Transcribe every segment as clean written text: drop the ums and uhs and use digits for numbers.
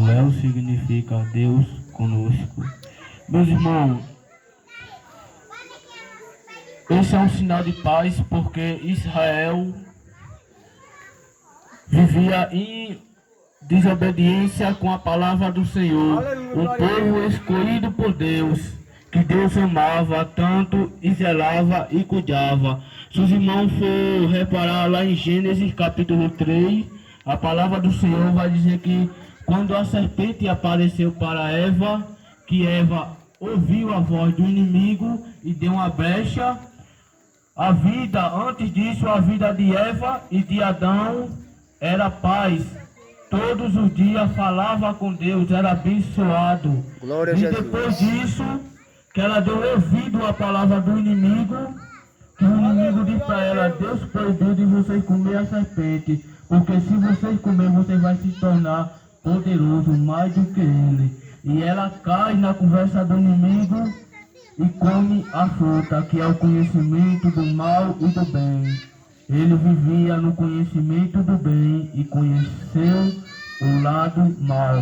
Emanuel significa Deus conosco. Meus irmãos, esse é um sinal de paz porque Israel vivia em desobediência com a palavra do Senhor. Um povo escolhido por Deus, que Deus amava tanto e zelava e cuidava. Se os irmãos for reparar lá em Gênesis capítulo 3, a palavra do Senhor vai dizer que quando a serpente apareceu para Eva, que Eva ouviu a voz do inimigo e deu uma brecha. A vida, antes disso, a vida de Eva e de Adão era paz. Todos os dias falava com Deus, era abençoado. Glória a e Jesus. depois disso, que ela deu ouvido à palavra do inimigo, que o inimigo disse para ela: Deus proibiu de vocês comer a serpente, porque se vocês comerem, vocês vão se tornar poderoso mais do que ele. E ela cai na conversa do inimigo e come a fruta, que é o conhecimento do mal e do bem. Ele vivia no conhecimento do bem e conheceu o lado mal.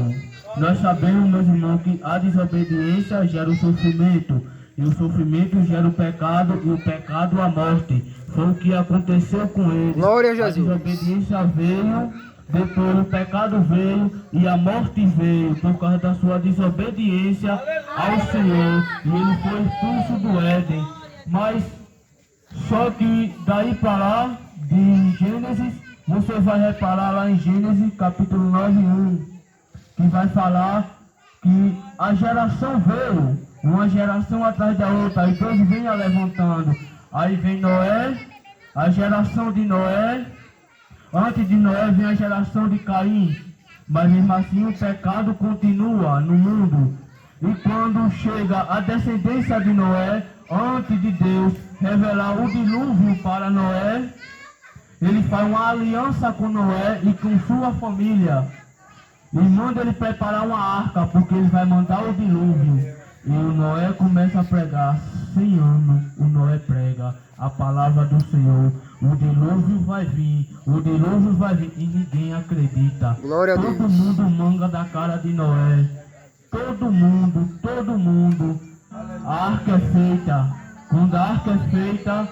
Nós sabemos, meus irmãos, que a desobediência gera o sofrimento, e o sofrimento gera o pecado, e o pecado a morte. Foi o que aconteceu com ele. Glória a Jesus. A desobediência veio, depois o pecado veio e a morte veio por causa da sua desobediência ao Senhor. E ele foi expulso do Éden. Mas só que daí para lá, de Gênesis, você vai reparar lá em Gênesis capítulo 9:1, que vai falar que a geração veio, uma geração atrás da outra, e Deus vinha levantando. Aí vem Noé, a geração de Noé. Antes de Noé vem a geração de Caim, mas mesmo assim o pecado continua no mundo. E quando chega a descendência de Noé, antes de Deus revelar o dilúvio para Noé, ele faz uma aliança com Noé e com sua família. E manda ele preparar uma arca, porque ele vai mandar o dilúvio. E o Noé começa a pregar. 100 anos o Noé prega a palavra do Senhor. O dilúvio vai vir, o dilúvio vai vir, e ninguém acredita. Glória a Deus. Todo mundo manga da cara de Noé. Todo mundo. A arca é feita. Quando a arca é feita,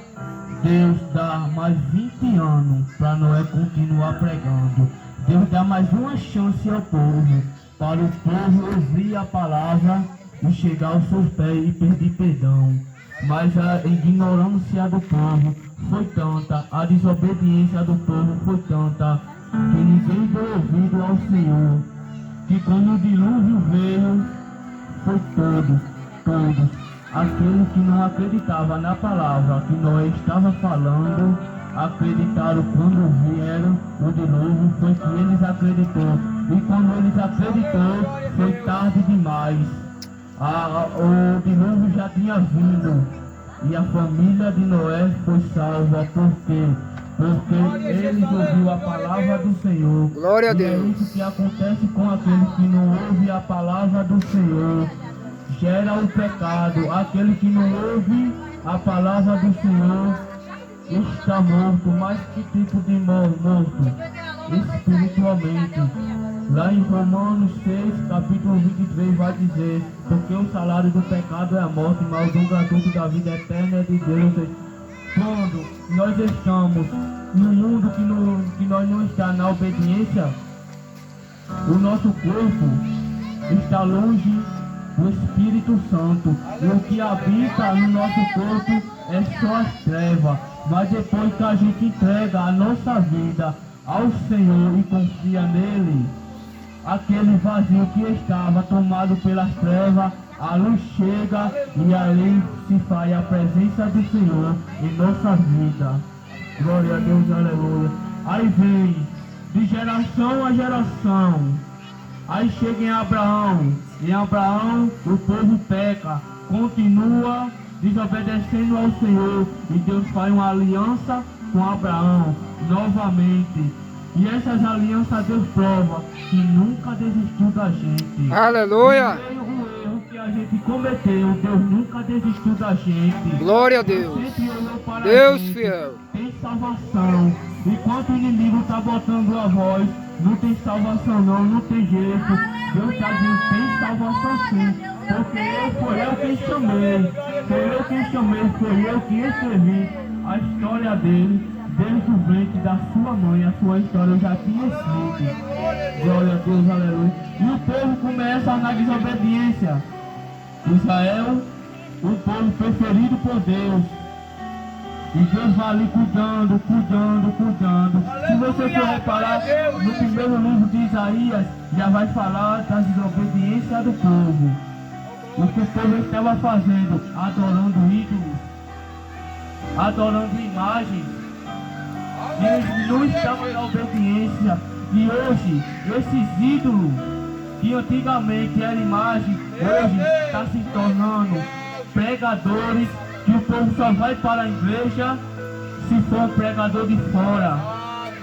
Deus dá mais 20 anos para Noé continuar pregando. Deus dá mais uma chance ao povo, para o povo ouvir a palavra e chegar aos seus pés e pedir perdão. Mas a ignorância do povo foi tanta, a desobediência do povo foi tanta, que ninguém deu ouvido ao Senhor. Que quando o dilúvio veio, foi todos, aqueles que não acreditavam na palavra que Noé estava falando, acreditaram quando vieram o dilúvio, foi que eles acreditaram. E quando eles acreditaram, foi tarde demais. O dilúvio já tinha vindo e a família de Noé foi salva. Por quê? Porque eles ouviram a palavra do Senhor. Glória a E Deus. é isso que acontece com aqueles que não ouvem a palavra do Senhor. Gera o pecado. Aquele que não ouve a palavra do Senhor está morto. Mas que tipo de morto? Espiritualmente. Lá em Romanos 6, capítulo 23, vai dizer: porque o salário do pecado é a morte, mas o dom gratuito da vida eterna é de Deus. Quando nós estamos no mundo que nós não estamos na obediência, o nosso corpo está longe do Espírito Santo. E o que habita no nosso corpo é só as trevas. Mas depois que a gente entrega a nossa vida ao Senhor e confia nele, aquele vazio que estava tomado pelas trevas, a luz chega e ali se faz a presença do Senhor em nossa vida. Glória a Deus, aleluia. Aí vem de geração a geração. Aí chega em Abraão. Em Abraão o povo peca, continua desobedecendo ao Senhor. E Deus faz uma aliança com Abraão novamente. E essas alianças Deus prova que nunca desistiu da gente. Aleluia. E o erro que a gente cometeu, Deus nunca desistiu da gente. Glória a Deus. Sempre olhou para Deus a gente. fiel. Tem salvação. Enquanto o inimigo está botando a voz, Não tem salvação não, não tem jeito. Deus está dizendo, tem salvação sim. Porque foi eu quem chamei. Foi eu quem chamei, foi eu que escrevi a história dele. Desde o ventre da sua mãe, a sua história eu já tinha escrito. Glória a Deus, aleluia. E o povo começa na desobediência. Israel, o povo preferido por Deus. E Deus vai ali cuidando. Se você for reparar, no primeiro livro de Isaías, já vai falar da desobediência do povo. O que o povo estava fazendo, adorando ídolos, adorando imagens. E eles não estavam na obediência. E hoje, esses ídolos, que antigamente era imagem, hoje está se tornando pregadores, que o povo só vai para a igreja se for um pregador de fora.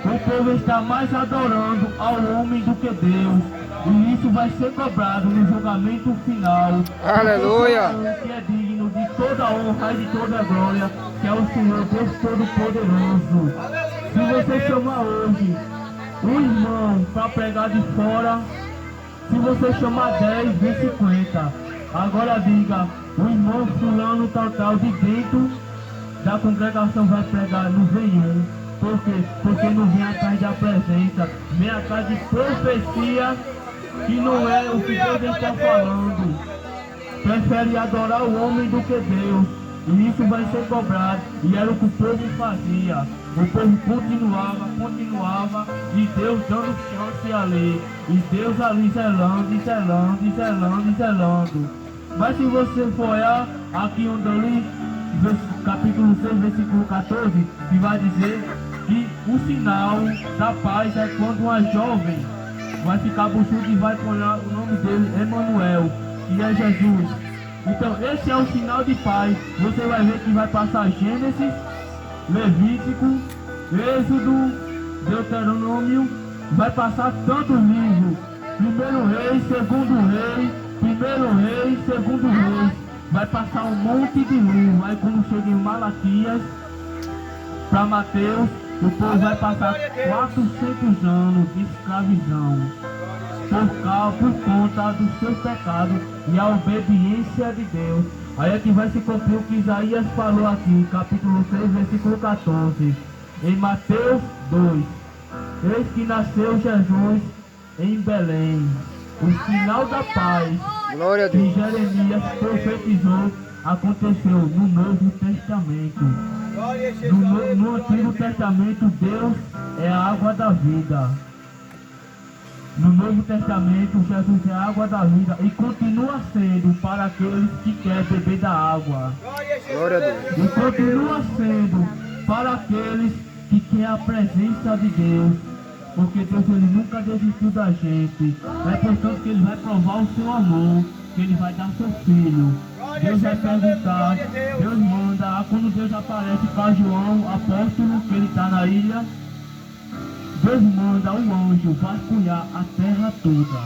O povo está mais adorando ao homem do que Deus. E isso vai ser cobrado no julgamento final. Aleluia! Que é digno de toda honra e de toda glória, que é o Senhor Deus Todo-Poderoso. Se você chamar hoje um irmão para pregar de fora, se você chamar 10, vem 50. Agora diga, o irmão fulano tal de dentro da congregação vai pregar, não vem um. Por quê? Porque não vem atrás da presença, vem atrás de profecia que não é o que Deus está falando. Prefere adorar o homem do que Deus. E isso vai ser cobrado. E era o que o povo fazia. O povo continuava, e Deus dando chance ali. E Deus ali zelando. Mas se você for olhar aqui onde eu li, capítulo 6, versículo 14, que vai dizer que o sinal da paz é quando uma jovem vai ficar buchuda e vai pôr o nome dele, Emanuel, que é Jesus. Então esse é o sinal de paz. Você vai ver que vai passar Gênesis, Levítico, Êxodo, Deuteronômio, vai passar tantos livros. Primeiro rei, segundo rei, vai passar um monte de livros. Aí quando chega em Malaquias, para Mateus, o povo vai passar 400 anos de escravidão por conta dos seus pecados e a obediência de Deus. Aí é que vai se cumprir o que Isaías falou aqui, capítulo 6, versículo 14. Em Mateus 2, eis que nasceu Jesus em Belém, o sinal da paz. Glória a Deus. Que Jeremias profetizou, aconteceu no Novo Testamento. No Antigo Testamento, Deus é a água da vida. No Novo Testamento, Jesus é a água da vida e continua sendo para aqueles que querem beber da água. Glória a Deus. E continua sendo para aqueles que querem a presença de Deus. Porque Deus, ele nunca desistiu da gente. É portanto que ele vai provar o seu amor, que ele vai dar seu filho. Deus vai perguntar, Deus manda, quando Deus aparece para João, apóstolo, que ele está na ilha, Deus manda um anjo vasculhar a terra toda,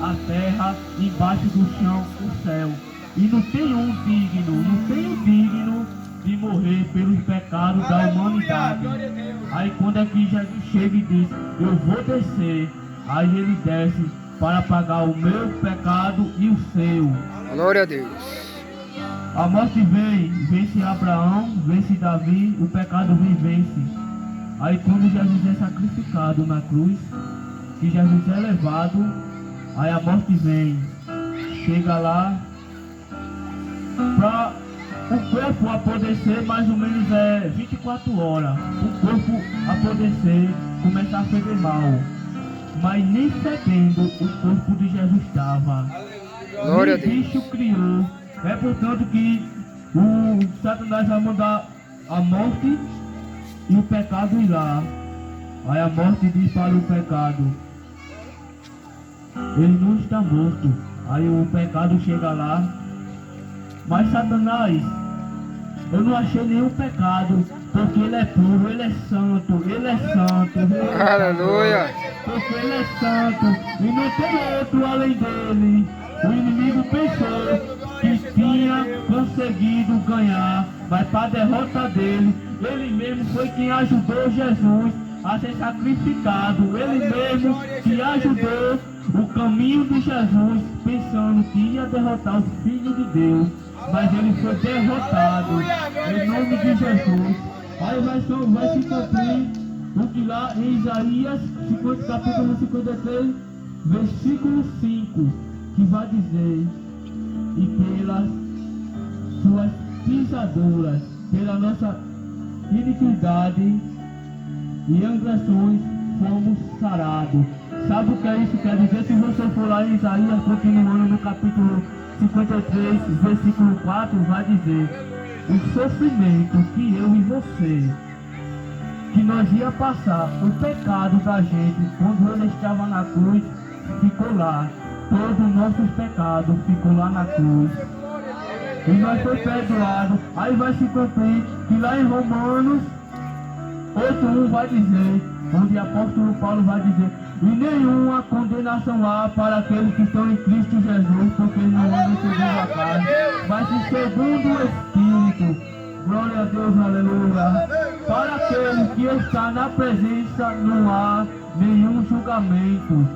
a terra embaixo do chão, o céu. E não tem um digno de morrer pelos pecados da humanidade. Aí quando é que Jesus chega e diz, eu vou descer, aí ele desce para pagar o meu pecado e o seu. Glória a Deus. A morte vence Abraão, vence Davi, o pecado vence. Aí quando Jesus é sacrificado na cruz, que Jesus é levado, aí a morte vem, chega lá, para o corpo apodrecer mais ou menos 24 horas, o corpo apodrecer, começar a feder mal, mas nem fedendo o corpo de Jesus estava. Glória a Deus. O bicho criou. É portanto que o Satanás vai mandar a morte e o pecado ir lá. Aí a morte diz para o pecado, ele não está morto. Aí o pecado chega lá, mas Satanás, eu não achei nenhum pecado, porque ele é puro, ele é santo, ele é santo. Aleluia. Porque ele é santo e não tem outro além dele. O inimigo pensou que tinha conseguido ganhar, mas para a derrota dele, ele mesmo foi quem ajudou Jesus a ser sacrificado. Ele mesmo que ajudou o caminho de Jesus, pensando que ia derrotar os filhos de Deus, mas ele foi derrotado em nome de Jesus. Aí vai se cumprir o que lá em Isaías capítulo 53, versículo 5, que vai dizer: e pelas suas pisaduras, pela nossa iniquidade e angulações fomos sarados. Sabe o que é isso quer dizer? Se você for lá em Isaías, continuando no capítulo 53, versículo 4, vai dizer: o sofrimento que eu e você, que nós ia passar, o pecado da gente, quando ele estava na cruz, ficou lá. Todos os nossos pecados ficou lá na cruz. E nós foi perdoado. Aí vai se cumprir que lá em Romanos 8:1 vai dizer, onde o apóstolo Paulo vai dizer: e nenhuma condenação há para aqueles que estão em Cristo Jesus, porque não andam segundo a carne, mas segundo o Espírito. Glória a Deus, aleluia. Para aquele que está na presença não há nenhum julgamento.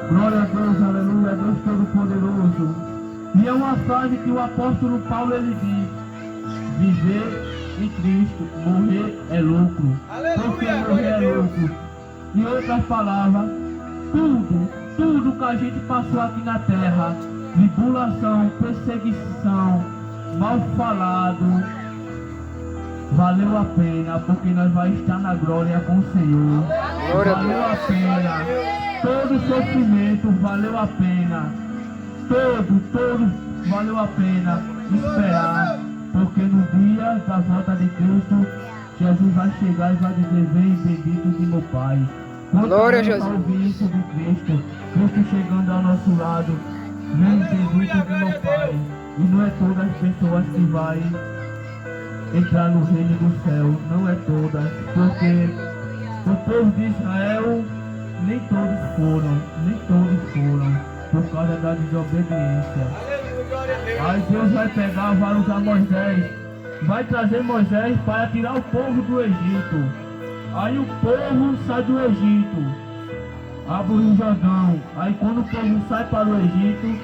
Glória a Deus, aleluia, Deus Todo-Poderoso. E é uma frase que o apóstolo Paulo ele diz: viver em Cristo, morrer é lucro. Porque morrer é lucro. Em outras palavras, tudo que a gente passou aqui na terra, tribulação, perseguição, mal falado, valeu a pena, porque nós vamos estar na glória com o Senhor. Valeu a pena. Todo sofrimento valeu a pena. Todo valeu a pena esperar, porque no dia da volta de Cristo, Jesus vai chegar e vai dizer: vem, bendito de meu Pai. Glória a Jesus. Ouvir isso de Cristo chegando ao nosso lado: vem, bendito de meu Pai. E não é todas as pessoas que vai entrar no reino do céu, não é todas, porque o povo de Israel nem todos foram, por causa da desobediência. Aí Deus vai pegar, vai usar Moisés, vai trazer Moisés para tirar o povo do Egito. Aí o povo sai do Egito, abre o Rio Jordão. Aí quando o povo sai para o Egito,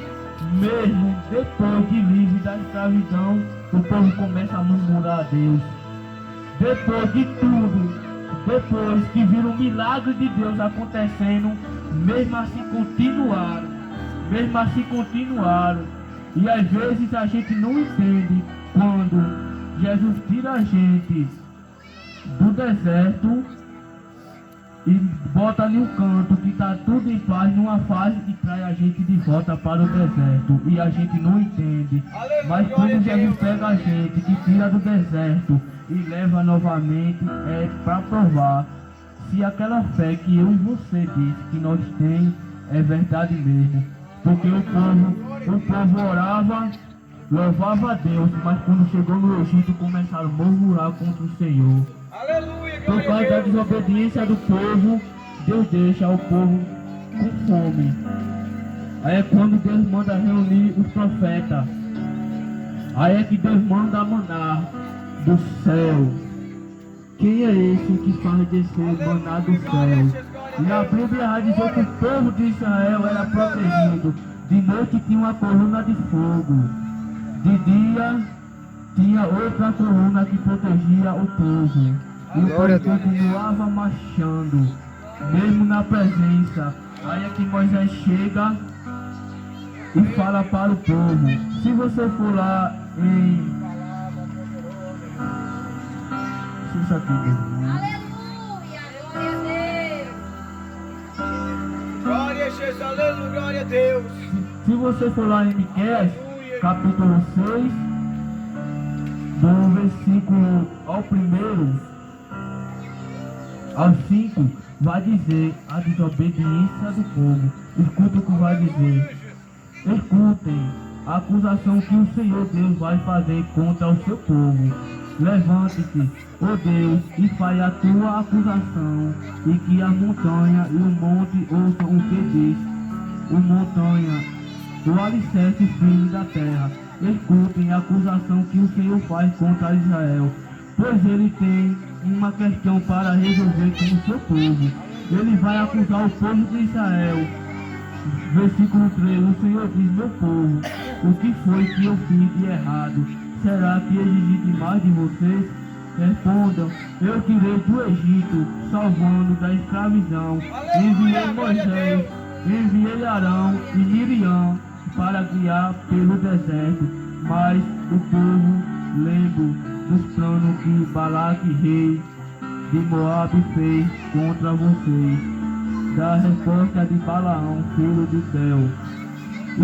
mesmo depois de livre da escravidão, o povo começa a murmurar a Deus. Depois de tudo, depois que viram o milagre de Deus acontecendo, mesmo assim continuaram. E às vezes a gente não entende quando Jesus tira a gente do deserto e bota em um canto que está tudo em paz, numa fase e traz a gente de volta para o deserto. E a gente não entende. Mas quando Jesus pega a gente, que tira do deserto e leva novamente, é para provar se aquela fé que eu e você disse que nós temos é verdade mesmo. Porque o povo orava, louvava a Deus, mas quando chegou no Egito começaram a murmurar contra o Senhor. Por causa da desobediência do povo, Deus deixa o povo com fome. Aí é quando Deus manda reunir os profetas. Aí é que Deus manda maná do céu. Quem é esse que faz descer maná do céu? E a Bíblia vai dizer que o povo de Israel era protegido. De noite tinha uma coluna de fogo. De dia tinha outra coluna que protegia o povo. E o povo continuava marchando, mesmo na presença. Aí é que Moisés chega e fala para o povo. Se você for lá em... Isso aqui, aleluia, glória a Deus. Glória a Jesus, aleluia, glória a Deus. Se você for lá em Miqueias, capítulo 6, do versículo ao 1 ao 5, vai dizer a desobediência do povo. Escuta o que vai dizer. Escutem a acusação que o Senhor Deus vai fazer contra o seu povo. Levante-se, ó Deus, e faz a tua acusação, e que a montanha e o monte ouçam o que diz. O montanha, o alicerce firme da terra. Escutem a acusação que o Senhor faz contra Israel, pois ele tem uma questão para resolver com o seu povo. Ele vai acusar o povo de Israel. Versículo 3, o Senhor diz: meu povo, o que foi que eu fiz de errado? Será que exigi demais de vocês? Respondam: eu tirei do Egito, salvando da escravidão. Enviei Moisés, enviei Arão e Miriam para guiar pelo deserto. Mas o povo lembra dos planos que Balaque, rei de Moabe, fez contra vocês. Da resposta de Balaão, filho de Bel.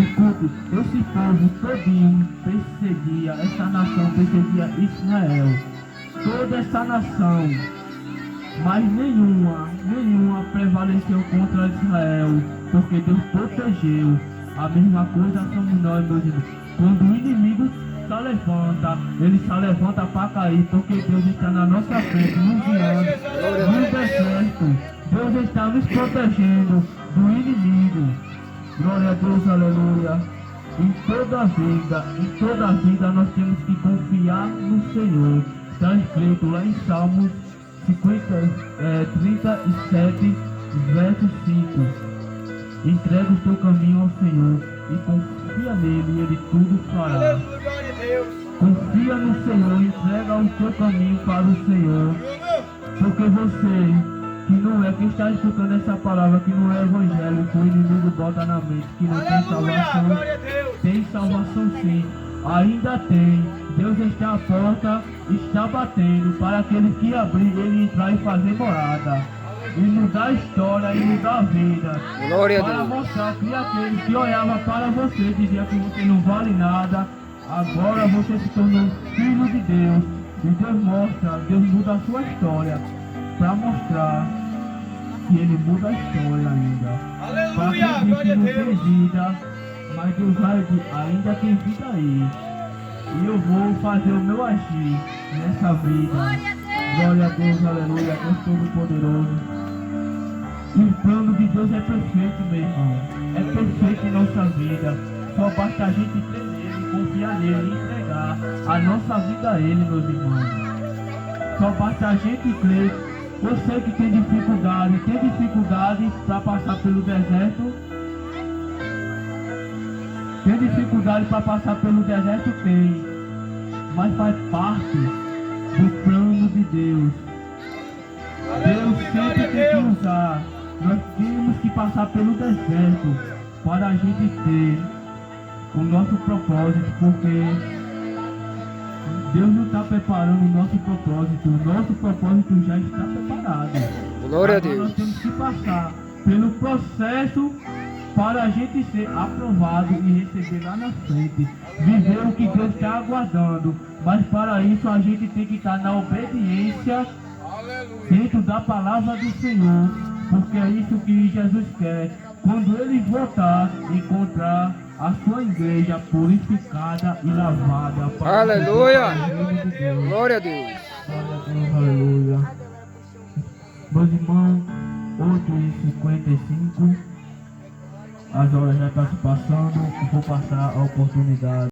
Escute, esse povo todinho perseguia, essa nação perseguia Israel. Toda essa nação, mas nenhuma prevaleceu contra Israel, porque Deus protegeu. A mesma coisa somos nós, meus irmãos. Quando o inimigo se levanta, ele se levanta para cair, porque Deus está na nossa frente, nos guiando, no deserto. Deus está nos protegendo do inimigo. Glória a Deus, aleluia. Em toda a vida nós temos que confiar no Senhor. Está escrito lá em Salmos 37, verso 5. Entrega o teu caminho ao Senhor e confia nele, e ele tudo fará. Aleluia, glória a Deus. Confia no Senhor, entrega o teu caminho para o Senhor. Porque você, que não é, quem está escutando essa palavra, que não é evangélico, o inimigo bota na mente que não tem Aleluia, salvação. glória a Deus. Tem salvação sim, ainda tem. Deus está à porta, está batendo para aquele que abrir, ele entrar e fazer morada. E mudar a história e mudar a vida. Glória a Para Deus. mostrar que aquele que olhava para você, dizia que você não vale nada, agora você se tornou filho de Deus. E Deus muda a sua história para mostrar que ele muda a história ainda. Para Aleluia, quem diz que glória a não tem Deus. vida, mas Deus vai dizer, ainda tem vida aí. E eu vou fazer o meu agir nessa vida. Glória a Deus, aleluia, Deus Todo-Poderoso. O plano de Deus é perfeito, meu irmão. É perfeito em nossa vida. Só basta a gente crer nele, confiar nele e entregar a nossa vida a ele, meus irmãos. Só basta a gente crer. Eu sei que tem dificuldade para passar pelo deserto. Tem dificuldade para passar pelo deserto? Tem. Mas faz parte do plano de Deus. Deus Aleluia, glória sempre a tem que Deus. usar. Nós temos que passar pelo deserto para a gente ter o nosso propósito, porque Deus não está preparando o nosso propósito. O nosso propósito já está preparado. Glória a Agora Deus. nós temos que passar pelo processo para a gente ser aprovado e receber lá na frente. Viver o que Deus está aguardando. Mas para isso a gente tem que estar na obediência dentro da palavra do Senhor. Porque é isso que Jesus quer. Quando Ele voltar, encontrar a sua igreja purificada e lavada. Para Aleluia. o reino de Deus. Glória a Deus. Glória a Deus, aleluia. Meus irmãos, 8h55, as horas já estão se passando, vou passar a oportunidade.